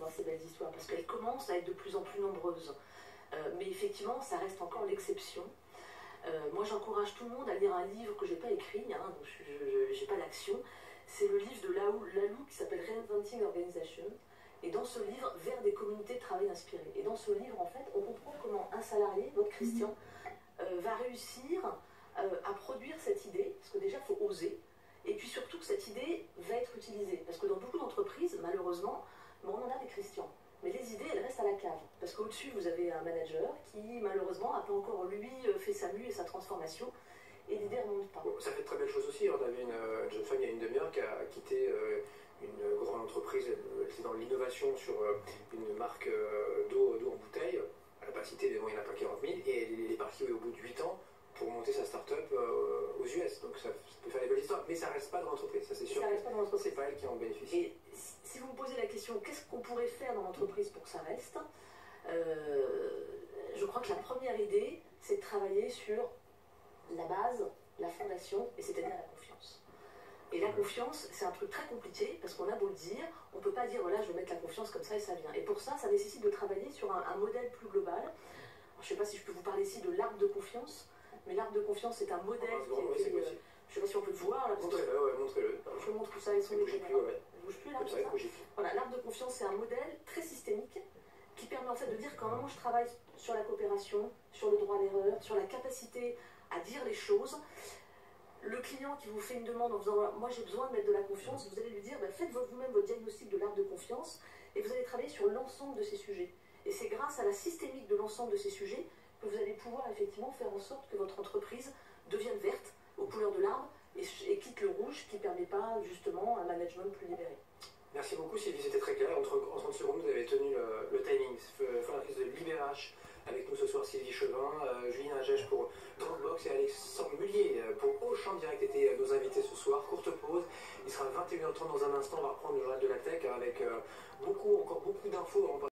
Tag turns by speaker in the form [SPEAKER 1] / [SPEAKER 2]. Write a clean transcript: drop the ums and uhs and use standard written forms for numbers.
[SPEAKER 1] dans ces belles histoires, parce qu'elles commencent à être de plus en plus nombreuses. Mais effectivement, ça reste encore l'exception. Moi, j'encourage tout le monde à lire un livre que j'ai pas écrit, hein, donc j'ai pas d'action. C'est le livre de Lalou qui s'appelle Reinventing Organization. Et dans ce livre, vers des communautés de travail inspirées. Et dans ce livre, en fait, on comprend comment un salarié, votre Christian, va réussir à produire cette idée, parce que déjà, il faut oser. Et puis surtout que cette idée va être utilisée. Parce que dans beaucoup d'entreprises, malheureusement, on en a des Christians. Mais les idées, elles restent à la cave. Parce qu'au-dessus, vous avez un manager qui, malheureusement, n'a pas encore, lui, fait sa mue et sa transformation. Et l'idée ne remonte pas.
[SPEAKER 2] Bon, ça fait de très belles choses aussi. On avait une jeune femme il y a une demi-heure qui a quitté une grande entreprise. Elle était dans l'innovation sur une marque d'eau en bouteille. Elle n'a pas cité, mais bon, il n'y en a pas 40 000. Et elle est partie au bout de 8 ans pour monter sa start-up aux US. Donc ça peut faire des belles histoires. Mais ça ne reste pas dans l'entreprise. Ça, c'est sûr.
[SPEAKER 1] Ça reste pas dans l'entreprise.
[SPEAKER 2] C'est pas elle qui en bénéficie.
[SPEAKER 1] Et si vous me posez la question, qu'est-ce qu'on pourrait faire dans l'entreprise pour que ça reste, je crois que la première idée, c'est de travailler sur la base, la fondation, et c'est-à-dire la confiance. Et la confiance, c'est un truc très compliqué, parce qu'on a beau le dire, on ne peut pas dire, voilà, je vais mettre la confiance comme ça et ça vient. Et pour ça, ça nécessite de travailler sur un modèle plus global. Alors, je ne sais pas si je peux vous parler ici de l'arbre de confiance, mais l'arbre de confiance, c'est un modèle qui a été... je ne sais pas si on peut le voir.
[SPEAKER 2] Montrez-le, ouais, montrez-le.
[SPEAKER 1] Je montre tout ça, ils sont les caméras. Il ne bouge plus, là,
[SPEAKER 2] comme ça.
[SPEAKER 1] Voilà, l'arbre de confiance, c'est un modèle très systémique qui permet en fait de dire qu'à un moment je travaille sur la coopération, sur le droit à l'erreur, sur la capacité à dire les choses. Le client qui vous fait une demande en vous disant moi j'ai besoin de mettre de la confiance, vous allez lui dire faites vous-même votre diagnostic de l'arbre de confiance et vous allez travailler sur l'ensemble de ces sujets. Et c'est grâce à la systémique de l'ensemble de ces sujets que vous allez pouvoir effectivement faire en sorte que votre entreprise devienne verte aux couleurs de l'arbre et quitte le rouge qui ne permet pas justement un management plus libéré.
[SPEAKER 2] Merci beaucoup Sylvie, c'était très clair. En 30 secondes, vous avez tenu le timing. Fondatrice de Libérache, avec nous ce soir Sylvie Chevin, Julien Agèche pour Dropbox et Alexandre Mullier pour Auchan Direct étaient nos invités ce soir. Courte pause, il sera 21h30 dans un instant, on va reprendre le journal de la tech avec encore beaucoup d'infos.